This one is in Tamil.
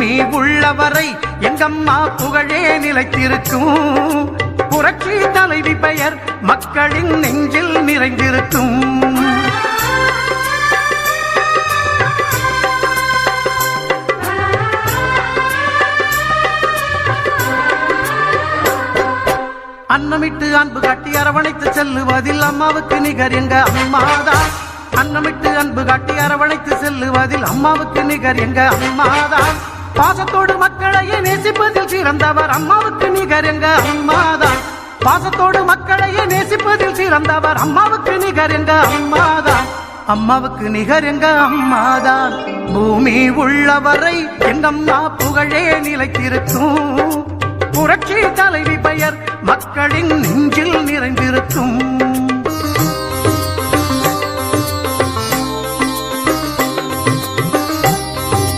பூமி உள்ளவரை எங்கம்மா புகழே நிலைத்திருக்கும். புரட்சி தலைவி பெயர் மக்களின் நெஞ்சில் நிறைந்திருக்கும். அன்னமிட்டு அன்பு காட்டி அரவணைத்து செல்லுவதில் அம்மாவுக்கு நிகர் எங்க அம்மாதான். அன்னமிட்டு அன்பு காட்டி அரவணைத்து செல்லுவதில் அம்மாவுக்கு நிகர் எங்க அம்மாதான். பாசத்தோடு மக்களையே நேசிப்பதில் சிறந்தவர் அம்மாவுக்கு நிகர் எங்க அம்மாதான். பாசத்தோடு மக்களையே நேசிப்பதில் சிறந்தவர் அம்மாவுக்கு நிகர் எங்க அம்மாதான். அம்மாவுக்கு நிகர் எங்க அம்மாதான். பூமி உள்ளவரை எங்கம்மா புகழே நிலைத்திருக்கும். புரட்சி தலைவி பெயர் மக்களின் நெஞ்சில் நிறைந்திருக்கும்.